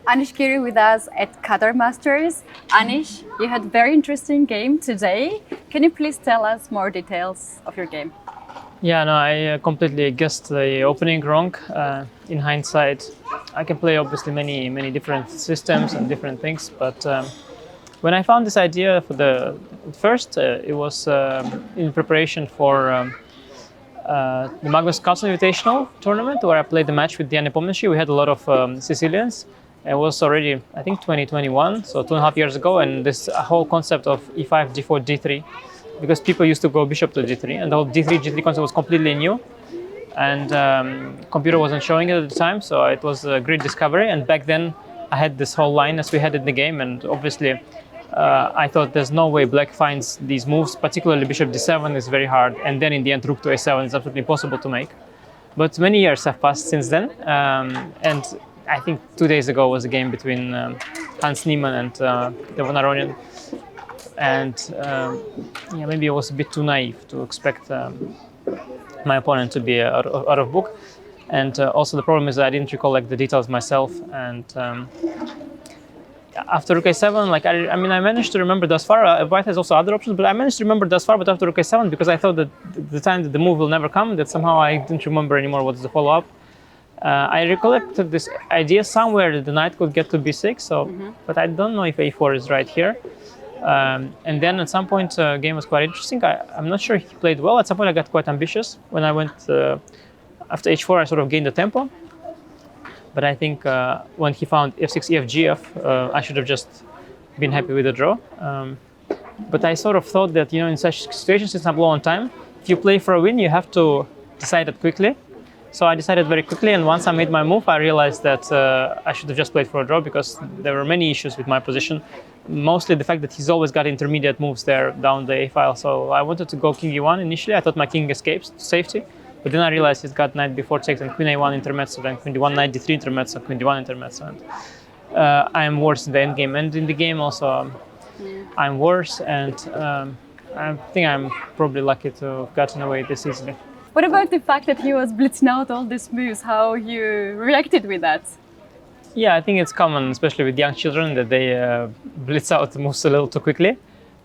Anish Giri with us at Qatar Masters. Anish, you had a very interesting game today. Can you please tell us more details of your game? Yeah, no, I completely guessed the opening wrong. In hindsight, I can play obviously many different systems and different things, but when I found this idea for the first, it was in preparation for the Magnus Carlsen Invitational tournament, where I played the match with Diane Pomnici. We had a lot of Sicilians. It was already, I think, 2021, so 2.5 years ago, and this whole concept of e5, d4, d3, because people used to go bishop to d3, and the whole d3, g3 concept was completely new, and computer wasn't showing it at the time, so it was a great discovery. And back then, I had this whole line as we had in the game, and obviously, I thought there's no way black finds these moves, particularly bishop d7 is very hard, and then in the end, rook to a7 is absolutely impossible to make. But many years have passed since then, and I think 2 days ago was a game between Hans Niemann and Devon Aronian. And yeah, maybe I was a bit too naive to expect my opponent to be out of book. And also the problem is that I didn't recollect the details myself. And after rook a7, like I mean, I managed to remember thus far. White has also other options, but I managed to remember thus far. But after rook a7, because I thought that the time that the move will never come, that somehow I didn't remember anymore what's the follow-up. I recollected this idea somewhere that the knight could get to b6, so, but I don't know if a4 is right here. And then at some point, game was quite interesting. I'm not sure he played well. At some point, I got quite ambitious. When I went after h4, I sort of gained the tempo. But I think when he found f6, ef, gf, I should have just been happy with the draw. But I sort of thought that, in such situations, since I'm low on time, if you play for a win, you have to decide it quickly. So I decided very quickly, and once I made my move, I realized that I should have just played for a draw because there were many issues with my position. Mostly the fact that he's always got intermediate moves there down the a file. So I wanted to go king e1 initially. I thought my king escapes to safety, but then I realized he's got knight b4 takes and queen a1 intermezzo, then queen d1, knight d3 intermezzo, queen d1 intermezzo, and I am worse in the endgame. And in the game also, I'm worse, and I think I'm probably lucky to have gotten away this easily. What about the fact that he was blitzing out all these moves? How you reacted with that? Yeah, I think it's common, especially with young children, that they blitz out the moves a little too quickly.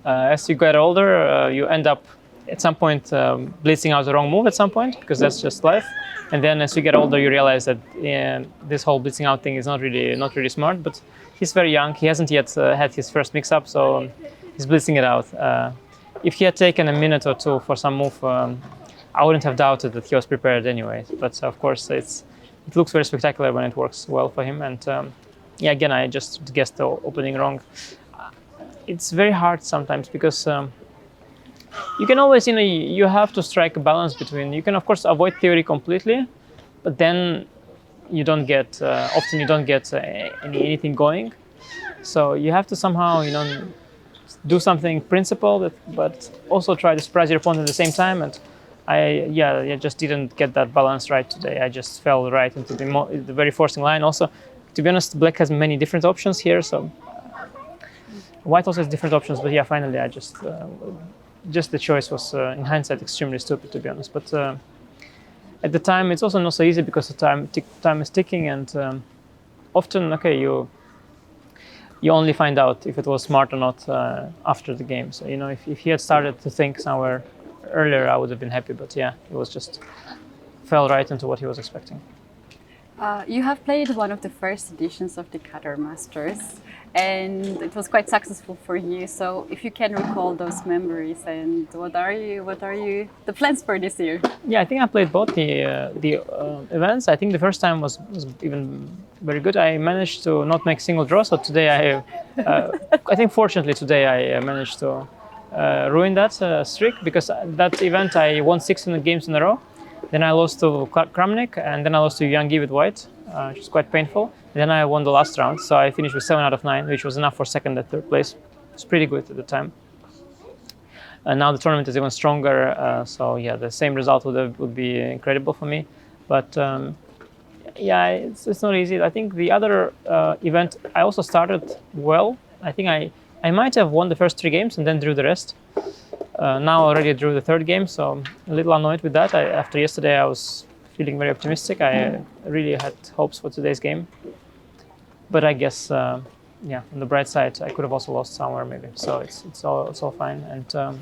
As you get older, you end up at some point blitzing out the wrong move at some point, because that's just life. And then as you get older, you realize that this whole blitzing out thing is not really smart. But he's very young. He hasn't yet had his first mix-up, so he's blitzing it out. If he had taken a minute or two for some move, I wouldn't have doubted that he was prepared anyway. But of course, it looks very spectacular when it works well for him. And yeah, again, I just guessed the opening wrong. It's very hard sometimes because you can always, you have to strike a balance between. You can of course avoid theory completely, but then you don't get often you don't get anything going. So you have to somehow do something principled, but also try to surprise your opponent at the same time. And I just didn't get that balance right today. I just fell right into the very forcing line. Also, to be honest, black has many different options here, so white also has different options. But yeah, finally, I just the choice was in hindsight extremely stupid, to be honest. But at the time, it's also not so easy because the time is ticking, and often, you only find out if it was smart or not after the game. So if he had started to think somewhere earlier, I would have been happy, but yeah, it was just fell right into what he was expecting. You have played one of the first editions of the Qatar Masters, and it was quite successful for you. So if you can recall those memories, and what are the plans for this year? Yeah, I think I played both the events. I think the first time was even very good. I managed to not make single draw, so today I think fortunately today I managed to ruin that streak, because that event I won 600 games in a row. Then I lost to Kramnik, and then I lost to Yang with white, which was quite painful. And then I won the last round, so I finished with 7 out of 9, which was enough for second and third place. It's pretty good at the time. And now the tournament is even stronger, so yeah, the same result would be incredible for me. But yeah, it's not easy. I think the other event I also started well. I think I might have won the first 3 games and then drew the rest. Now I already drew the 3rd game, so I'm a little annoyed with that. After yesterday, I was feeling very optimistic. I really had hopes for today's game. but I guess yeah, on the bright side, I could have also lost somewhere maybe. So it's all fine. And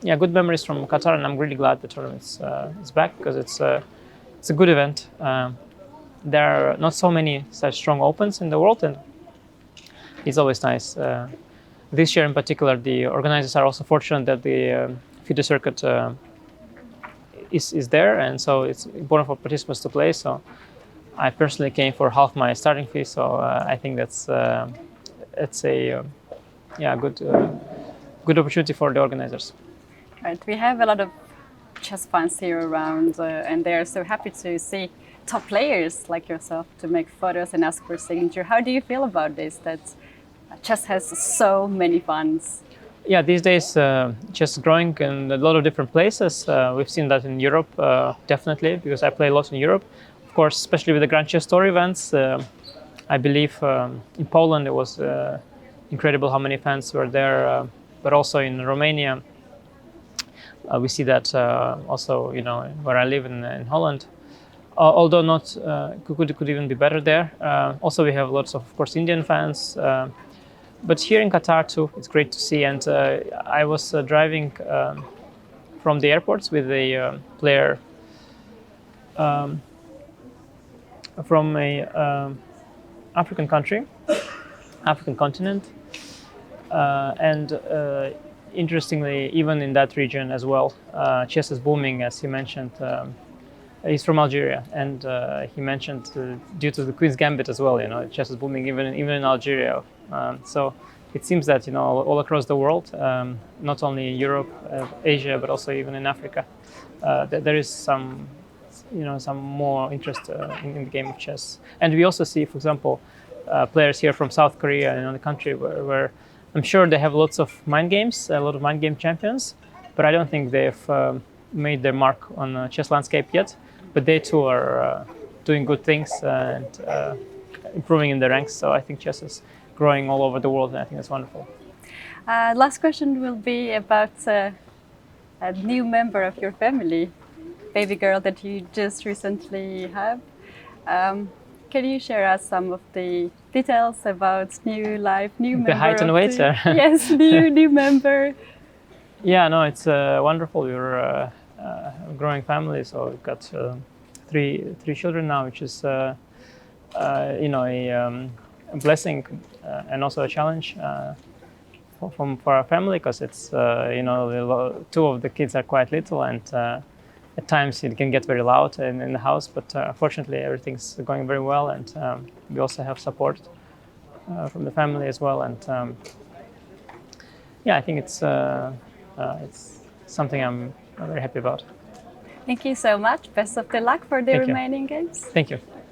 yeah, good memories from Qatar, and I'm really glad the tournament is back because it's a good event. There are not so many such strong opens in the world, and it's always nice. This year in particular, the organizers are also fortunate that the FIDE circuit is there, and so it's important for participants to play. So I personally came for half my starting fee, so I think that's it's a yeah, good opportunity for the organizers. Right, we have a lot of chess fans here around, and they are so happy to see top players like yourself to make photos and ask for a signature. How do you feel about this? That chess has so many fans. Yeah, these days chess is growing in a lot of different places. We've seen that in Europe, definitely, because I play a lot in Europe. Of course, especially with the Grand Chess Tour events. I believe in Poland it was incredible how many fans were there, but also in Romania. We see that also, you know, where I live in Holland. Although not could even be better there. Also, we have lots of course, Indian fans. But here in Qatar too, it's great to see. And I was driving from the airports with a player from a African country, African continent, and interestingly, even in that region as well, chess is booming, as he mentioned. He's from Algeria, and he mentioned due to the Queen's Gambit as well. You know, chess is booming even in Algeria. So it seems that, you know, all across the world, not only Europe, Asia, but also even in Africa, there is some, you know, some more interest in the game of chess. And we also see, for example, players here from South Korea, you know, the country where I'm sure they have lots of mind games, a lot of mind game champions, but I don't think they've made their mark on the chess landscape yet. But they too are doing good things and improving in the ranks. So I think chess is growing all over the world, and I think that's wonderful. Last question will be about a new member of your family, baby girl that you just recently have. Can you share us some of the details about new life, new member? The height and weight? Yes, new member. Yeah, no, it's wonderful. We're a growing family, so we've got three children now, which is you know, a blessing and also a challenge for our family, because it's you know, two of the kids are quite little, and at times it can get very loud in the house. But fortunately, everything's going very well, and we also have support from the family as well. And yeah, I think it's something I'm very happy about. Thank you so much. Best of the luck for the remaining games. Thank you.